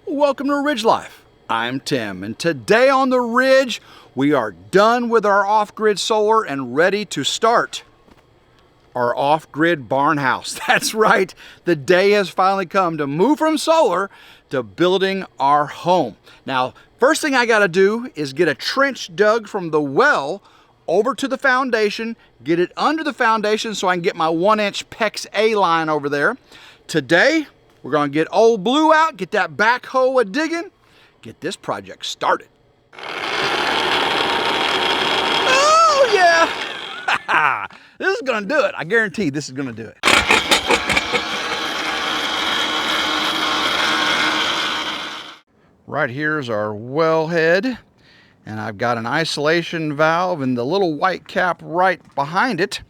Welcome to Ridge Life. I'm Tim, and today on the Ridge, we are done with our off-grid solar and ready to start our off-grid barn house. That's right, the day has finally come to move from solar to building our home. Now, first thing I gotta do is get a trench dug from the well over to the foundation, get it under the foundation so I can get my 1-inch PEX A line over there. Today, we're gonna get old Blue out, get that backhoe a-digging, get this project started. Oh yeah! This is gonna do it. I guarantee this is gonna do it. Right here's our wellhead, and I've got an isolation valve and the little white cap right behind it.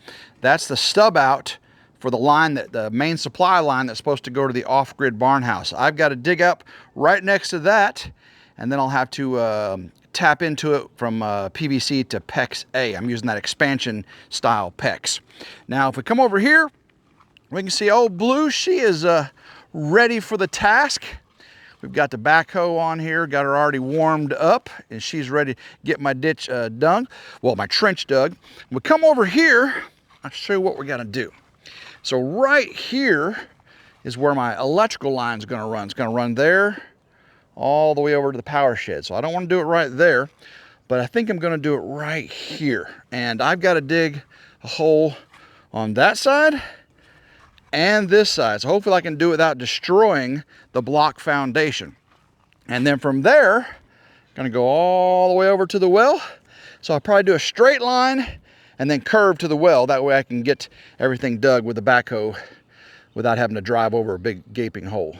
That's the stub out for the line, that the main supply line that's supposed to go to the off-grid barn house. I've got to dig up right next to that, and then I'll have to tap into it from PVC to PEX A. I'm using that expansion style PEX. Now, if we come over here, we can see old Blue. She is ready for the task. We've got the backhoe on here, got her already warmed up, and she's ready to get my ditch dug. Well, my trench dug. We come over here, I'll show you what we're gonna do. So right here is where my electrical line is going to run. It's going to run there all the way over to the power shed. So I don't want to do it right there, but I think I'm going to do it right here. And I've got to dig a hole on that side and this side. So hopefully I can do it without destroying the block foundation. And then from there, I'm going to go all the way over to the well. So I'll probably do a straight line and then curve to the well. That way I can get everything dug with the backhoe without having to drive over a big gaping hole.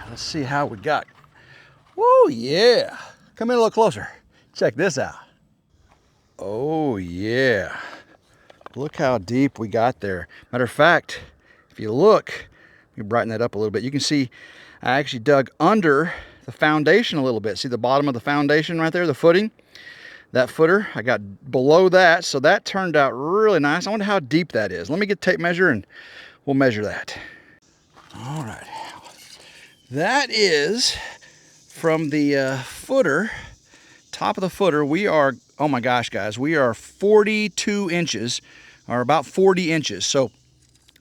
Let's see how we got. Whoa, yeah. Come in a little closer. Check this out. Oh, yeah. Look how deep we got there. Matter of fact, if you look, let me brighten that up a little bit. You can see I actually dug under the foundation a little bit. See the bottom of the foundation right there, the footing? That footer, I got below that, so that turned out really nice. I wonder how deep that is. Let me get a tape measure and we'll measure that. All right. That is from the footer, top of the footer, we are, oh my gosh, guys, we are 42 inches, or about 40 inches. So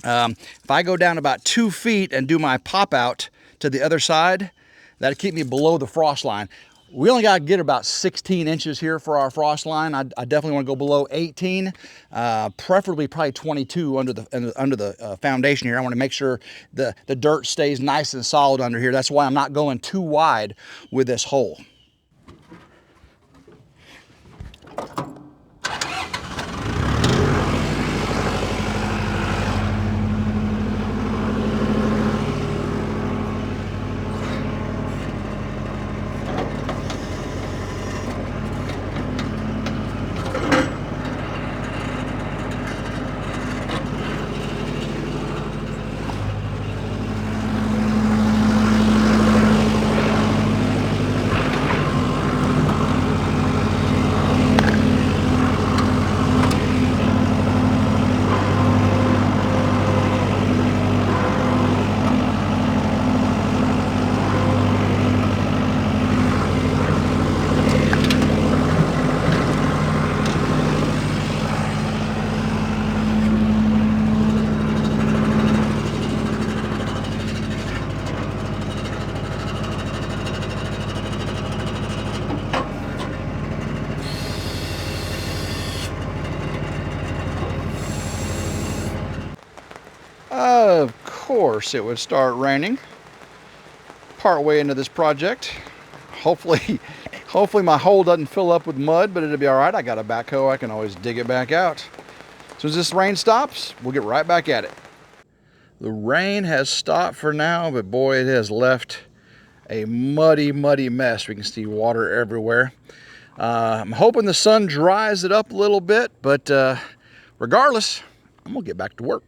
if I go down about 2 feet and do my pop out to the other side, that'll keep me below the frost line. We only got to get about 16 inches here for our frost line. I definitely want to go below 18, preferably probably 22 under the foundation here. I want to make sure the dirt stays nice and solid under here. That's why I'm not going too wide with this hole. Of course it would start raining part way into this project. Hopefully my hole doesn't fill up with mud, but it'll be all right. I got a backhoe, I can always dig it back out. As soon as this rain stops, we'll get right back at it. The rain has stopped for now, but boy, it has left a muddy mess. We can see water everywhere. I'm hoping the sun dries it up a little bit, but regardless, I'm gonna get back to work.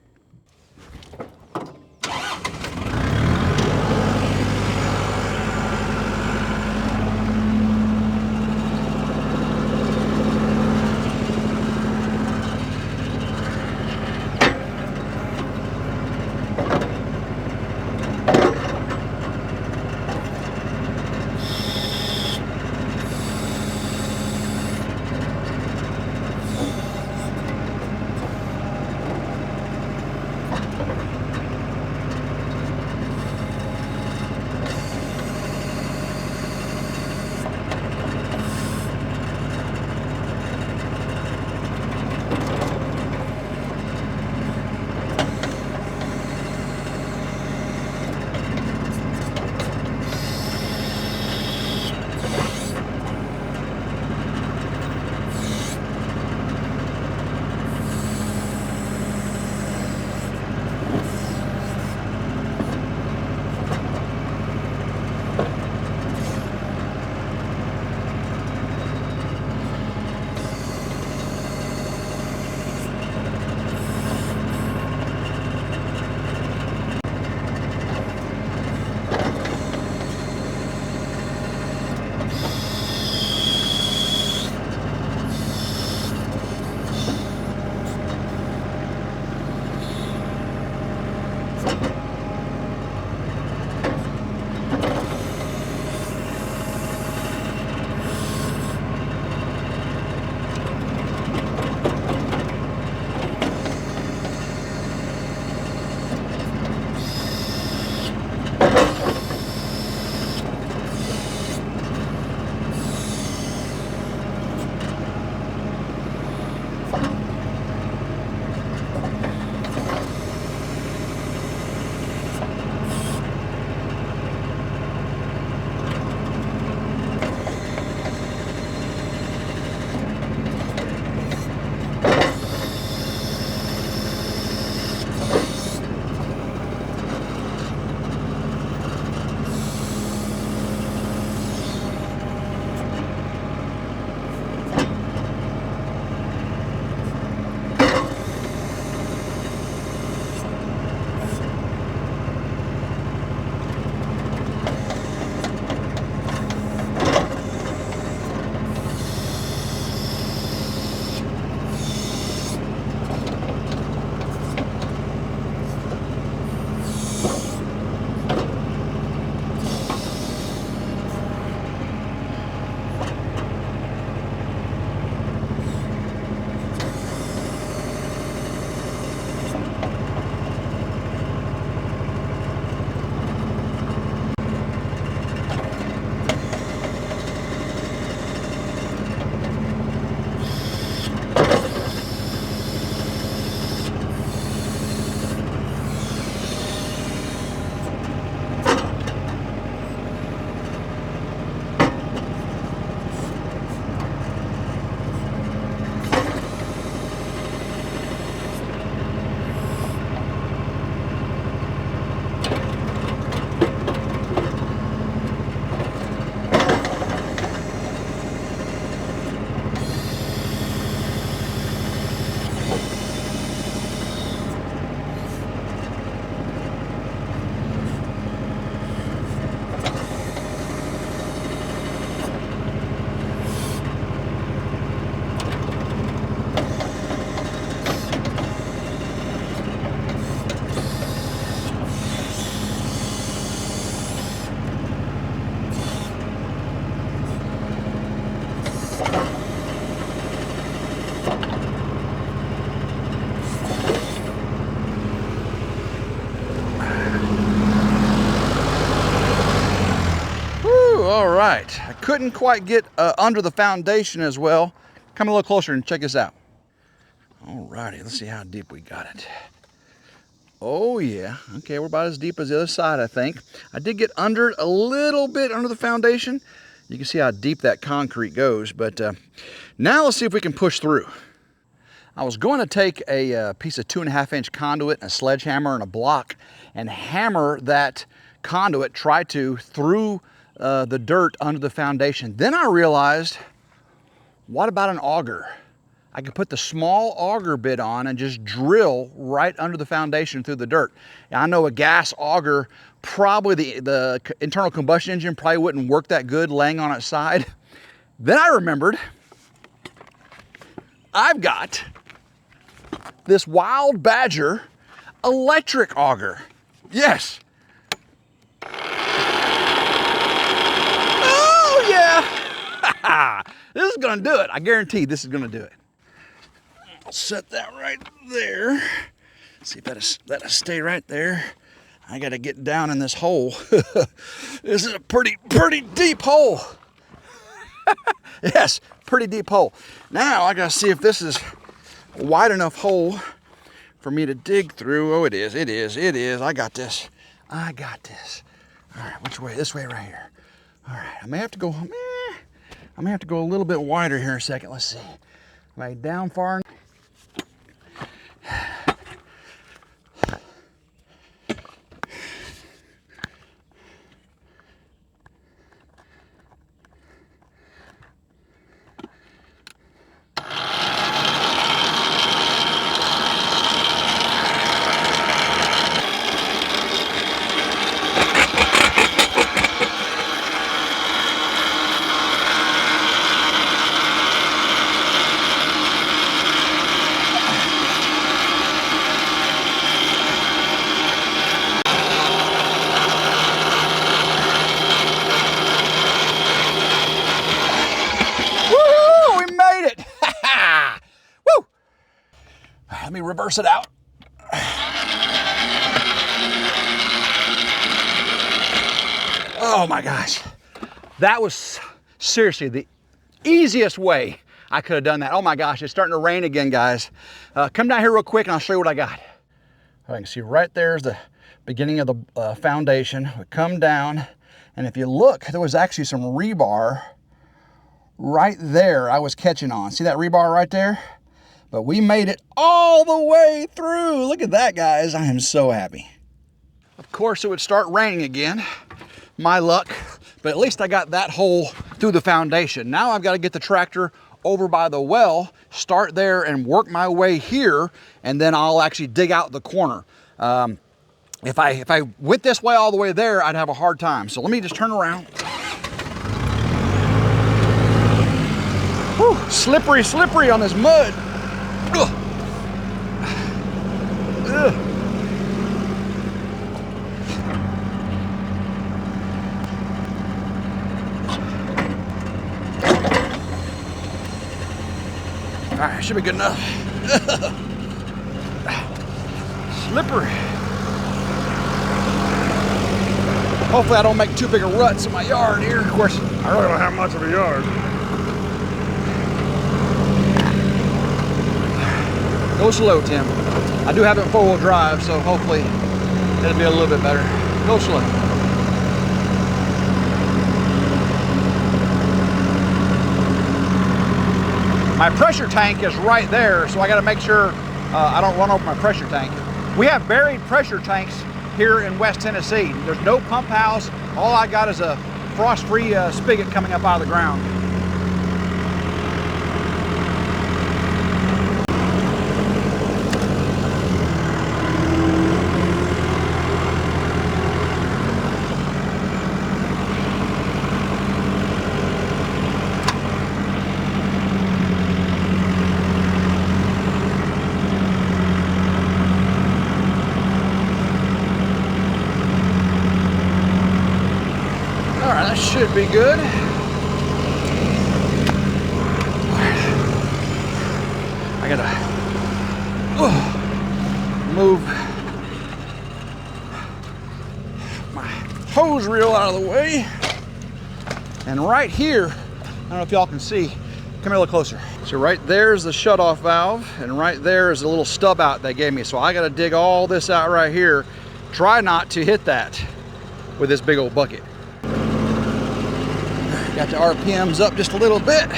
right, I couldn't quite get under the foundation as well. Come a little closer and check this out. All righty, let's see how deep we got it. Oh yeah, okay, we're about as deep as the other side, I think. I did get under it a little bit under the foundation. You can see how deep that concrete goes, but now let's see if we can push through. I was going to take a piece of 2.5-inch conduit, a sledgehammer, and a block, and hammer that conduit, try to through the dirt under the foundation. Then I realized, what about an auger? I could put the small auger bit on and just drill right under the foundation through the dirt. And I know a gas auger, probably the internal combustion engine probably wouldn't work that good laying on its side. Then I remembered, I've got this Wild Badger electric auger. Yes. Oh yeah. This is gonna do it. I guarantee this is gonna do it. I'll set that right there. See if that'll stay right there. I gotta get down in this hole. This is a pretty deep hole. Yes, pretty deep hole. Now I gotta see if this is a wide enough hole for me to dig through. Oh, it is. I got this. All right, which way? This way right here. All right, I may have to go a little bit wider here in a second. Let's see. Am I down far? Let me reverse it out. Oh my gosh. That was seriously the easiest way I could have done that. Oh my gosh, it's starting to rain again, guys. Come down here real quick and I'll show you what I got. I can see right there's the beginning of the foundation. We come down, and if you look, there was actually some rebar right there I was catching on. See that rebar right there? But we made it all the way through. Look at that, guys. I am so happy. Of course, it would start raining again. My luck. But at least I got that hole through the foundation. Now I've got to get the tractor over by the well, start there and work my way here, and then I'll actually dig out the corner. If I went this way all the way there, I'd have a hard time. So let me just turn around. Whew, slippery on this mud. Ugh. Ugh. All right, should be good enough. Slippery. Hopefully I don't make too big of ruts in my yard here. Of course, I really don't have much of a yard. Go slow, Tim. I do have it in 4-wheel drive, so hopefully it'll be a little bit better. Go slow. My pressure tank is right there, so I got to make sure I don't run over my pressure tank. We have buried pressure tanks here in West Tennessee. There's no pump house. All I got is a frost-free spigot coming up out of the ground. That should be good. I gotta move my hose reel out of the way. And right here, I don't know if y'all can see, come here a little closer. So right there's the shutoff valve, and right there is a little stub out they gave me. So I gotta dig all this out right here. Try not to hit that with this big old bucket. Got the RPMs up just a little bit.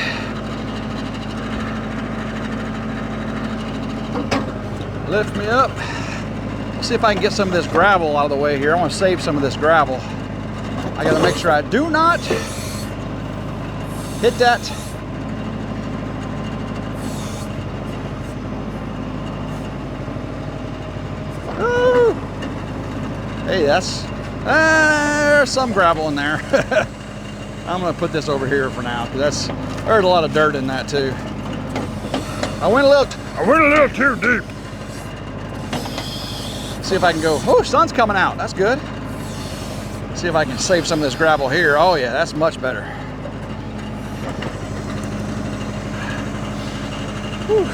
Lift me up. See if I can get some of this gravel out of the way here. I want to save some of this gravel. I got to make sure I do not hit that. Woo. Hey, there's some gravel in there. I'm going to put this over here for now because there's a lot of dirt in that too. I went a little too deep. See if I can go. Oh, sun's coming out. That's good. See if I can save some of this gravel here. Oh yeah, that's much better. Whew.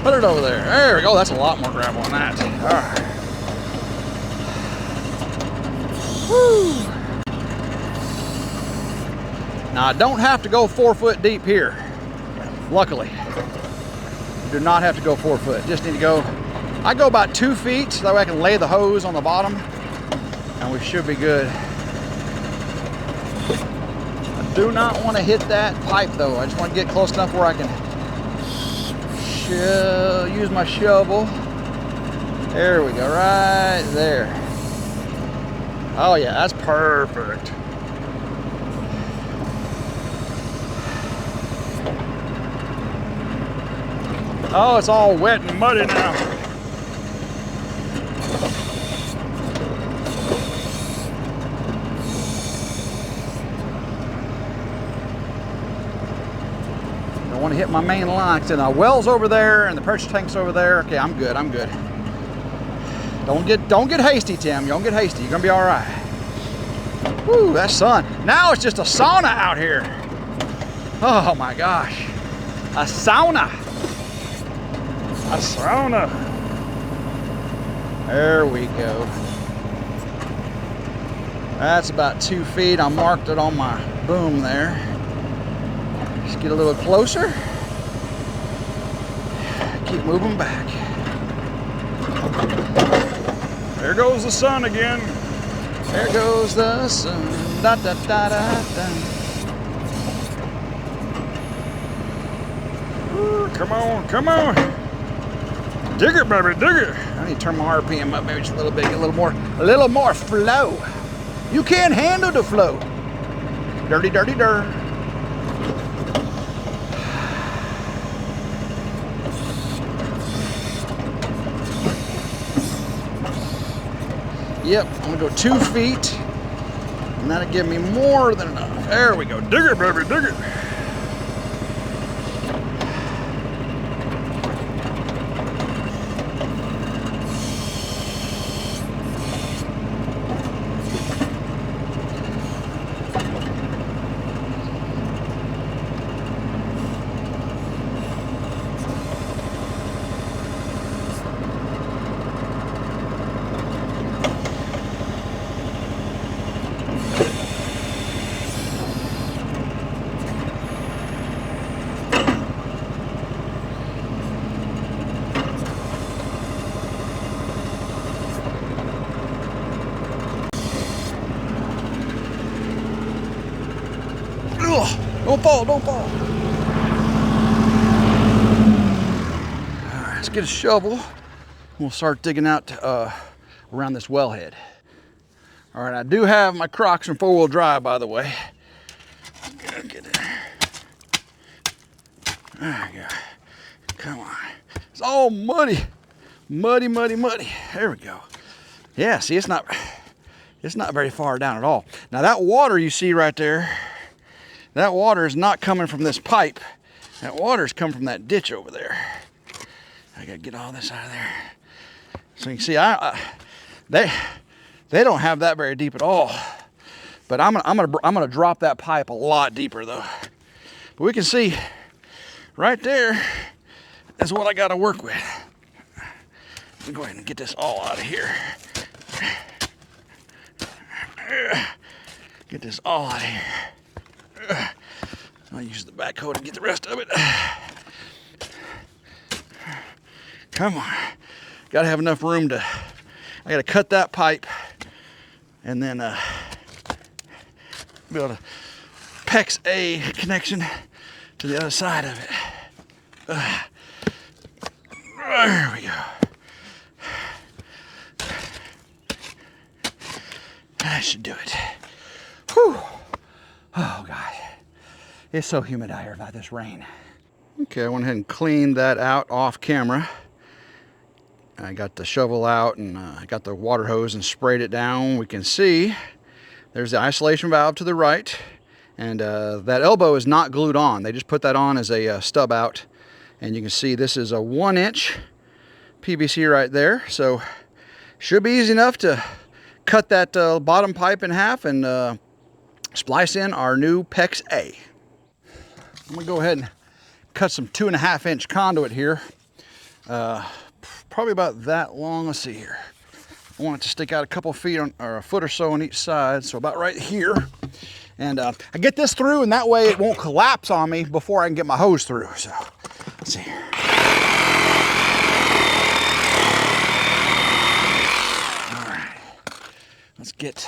Put it over there. There we go. That's a lot more gravel than that. All right. Woo. Now I don't have to go 4 foot deep here. Luckily, you do not have to go 4 foot. Just need to go. I go about 2 feet, so that way I can lay the hose on the bottom, and we should be good. I do not want to hit that pipe though. I just want to get close enough where I can use my shovel. There we go, right there. Oh yeah, that's perfect. Oh, it's all wet and muddy now. I want to hit my main line. So the well's over there and the pressure tank's over there. Okay, I'm good. I'm good. Don't get hasty, Tim. You don't get hasty. You're gonna be all right. Woo, that sun. Now it's just a sauna out here. Oh my gosh, a sauna. A sauna. There we go. That's about 2 feet. I marked it on my boom there. Just get a little closer. Keep moving back. There goes the sun again. There goes the sun. Da, da, da, da, da. Ooh, come on, come on. Dig it, baby, dig it. I need to turn my RPM up maybe just a little bit, get a little more flow. You can't handle the flow. Dirty, dirty, dirt. Yep, I'm gonna go 2 feet, and that'll give me more than enough. There we go. Dig it, baby, dig it. Don't fall, don't fall. All right, let's get a shovel. We'll start digging out around this wellhead. All right, I do have my Crocs from 4-wheel drive, by the way. Get it. There we go. Come on. It's all muddy. Muddy, muddy, muddy. There we go. Yeah, see, it's not very far down at all. Now that water you see right there, that water is not coming from this pipe. That water is coming from that ditch over there. I gotta get all this out of there. So you can see, they don't have that very deep at all. But I'm gonna drop that pipe a lot deeper though. But we can see right there is what I gotta work with. Let me go ahead and get this all out of here. Get this all out of here. I'll use the backhoe to get the rest of it. Come on. Gotta have enough room to, I gotta cut that pipe and then be able to PEX A connection to the other side of it. There we go. That should do it. Whew. Oh God, it's so humid out here about this rain. Okay, I went ahead and cleaned that out off camera. I got the shovel out and I got the water hose and sprayed it down. We can see there's the isolation valve to the right, and that elbow is not glued on. They just put that on as a stub out, and you can see this is a 1-inch PVC right there. So should be easy enough to cut that bottom pipe in half and splice in our new PEX A. I'm gonna go ahead and cut some 2.5-inch conduit here. Probably about that long. Let's see here. I want it to stick out a couple feet on, or a foot or so on each side, so about right here. And I get this through, and that way it won't collapse on me before I can get my hose through. So let's see here. All right, let's get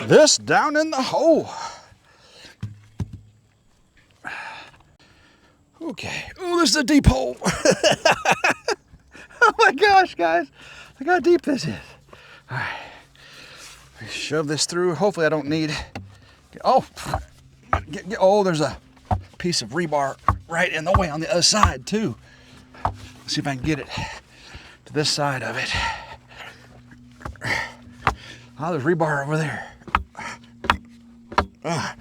this down in the hole. Okay. Oh, this is a deep hole. Oh my gosh, guys. Look how deep this is. All right. Shove this through. Hopefully I don't need... Oh, oh, there's a piece of rebar right in the way on the other side too. Let's see if I can get it to this side of it. Oh, there's rebar over there. Oh,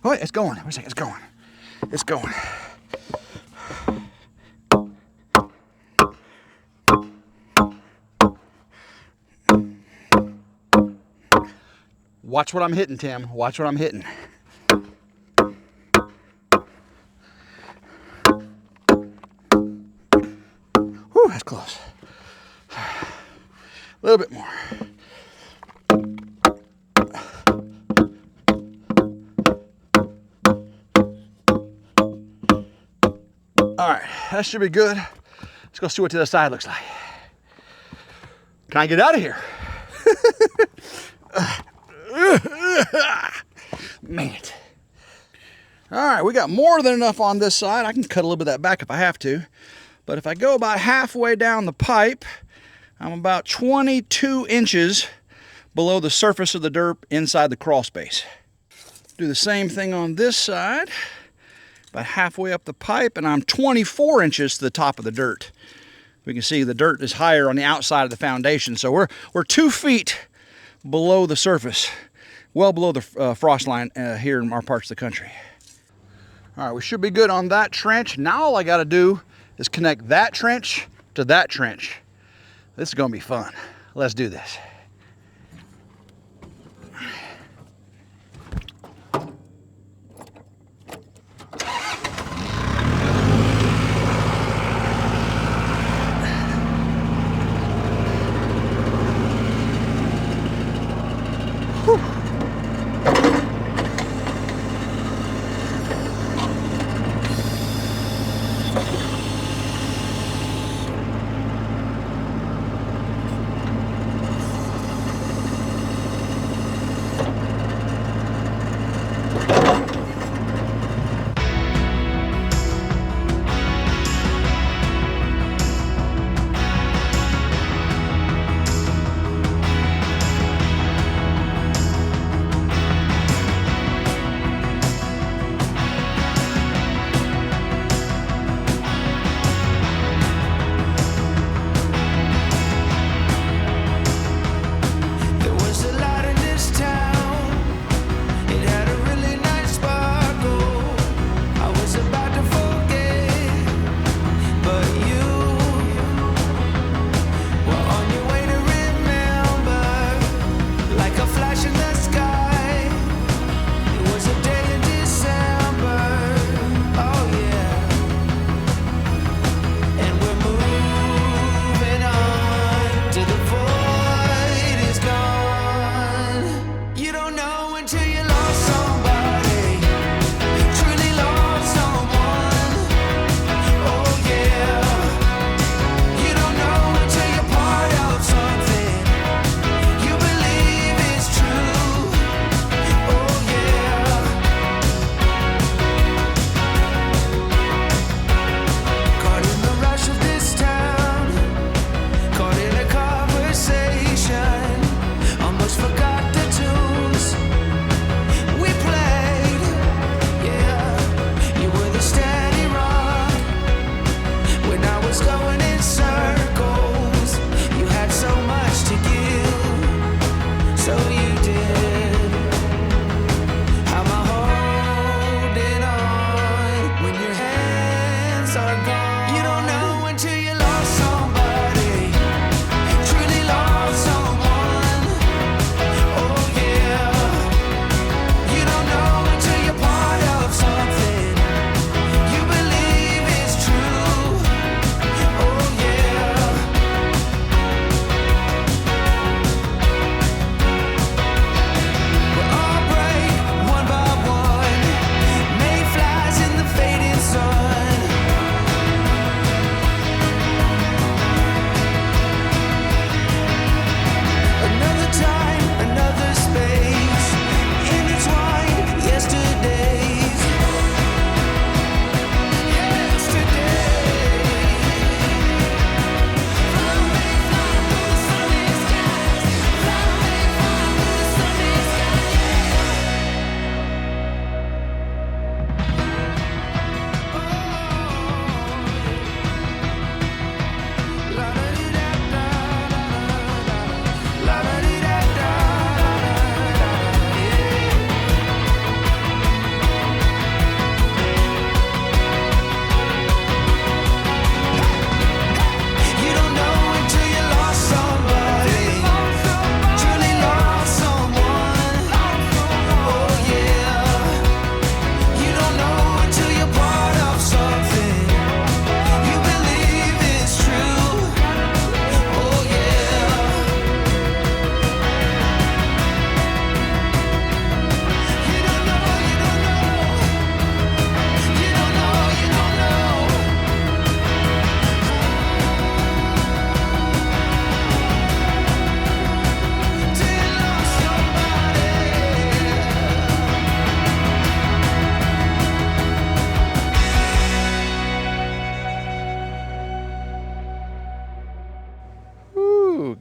wait, it's going. Wait a second, it's going. It's going. Watch what I'm hitting, Tim. Watch what I'm hitting. Whew, that's close. A little bit more. All right, that should be good. Let's go see what the other side looks like. Can I get out of here? Made it. All right, we got more than enough on this side. I can cut a little bit of that back if I have to. But if I go about halfway down the pipe, I'm about 22 inches below the surface of the dirt inside the crawl space. Do the same thing on this side. About halfway up the pipe, and I'm 24 inches to the top of the dirt. We can see the dirt is higher on the outside of the foundation. So we're 2 feet below the surface, well below the frost line here in our parts of the country. All right, we should be good on that trench. Now all I got to do is connect that trench to that trench. This is going to be fun. Let's do this.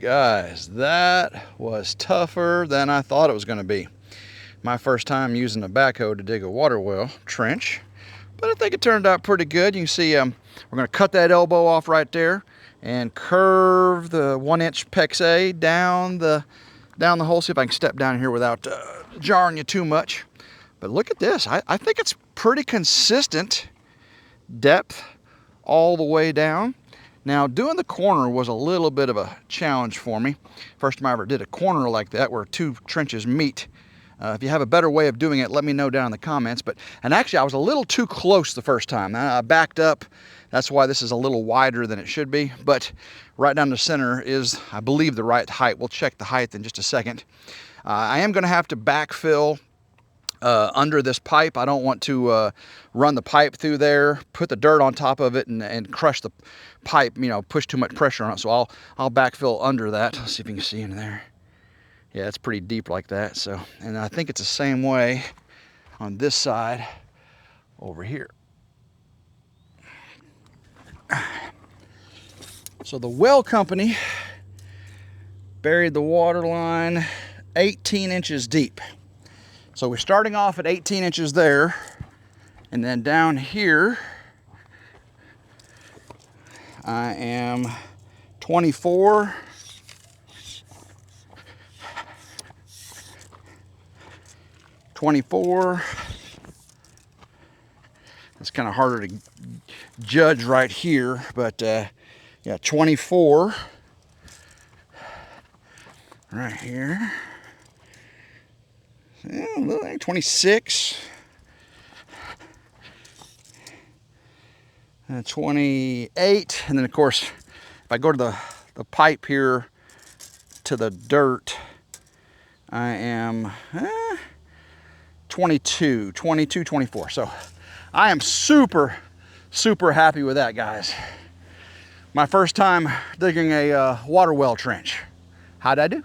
Guys, that was tougher than I thought it was going to be. My first time using a backhoe to dig a water well trench, but I think it turned out pretty good. You can see we're going to cut that elbow off right there and curve the 1-inch PEX-A down the hole. See if I can step down here without jarring you too much. But look at this. I think it's pretty consistent depth all the way down. Now, doing the corner was a little bit of a challenge for me. First time I ever did a corner like that where two trenches meet. If you have a better way of doing it, let me know down in the comments. And actually, I was a little too close the first time. I backed up. That's why this is a little wider than it should be. But right down the center is, I believe, the right height. We'll check the height in just a second. I am going to have to backfill under this pipe. I don't want to run the pipe through there, put the dirt on top of it, and crush the pipe, you know, push too much pressure on it. So I'll backfill under that. Let's see if you can see in there. Yeah, it's pretty deep like that. So, and I think it's the same way on this side over here. So the well company buried the water line 18 inches deep. So we're starting off at 18 inches there, and then down here I am 24, 24. It's kind of harder to judge right here, but yeah, 24 right here. Yeah, a little like 26, 28, and then of course, if I go to the pipe here to the dirt, I am 22, 24. So I am super happy with that, guys. My first time digging a water well trench. How'd I do?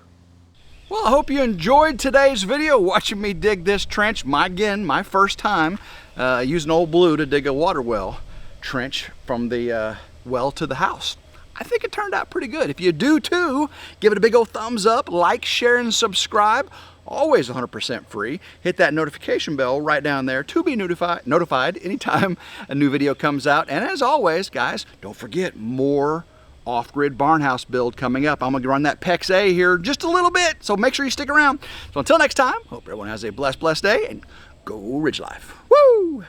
Well, I hope you enjoyed today's video, watching me dig this trench. My first time using old blue to dig a water well trench from the well to the house. I think it turned out pretty good. If you do too, give it a big old thumbs up, like, share, and subscribe. Always 100% free. Hit that notification bell right down there to be notified anytime a new video comes out. And as always, guys, don't forget, more off-grid barn house build coming up. I'm going to run that PEX-A here just a little bit, so make sure you stick around. So until next time, hope everyone has a blessed day, and go Ridge Life. Woo!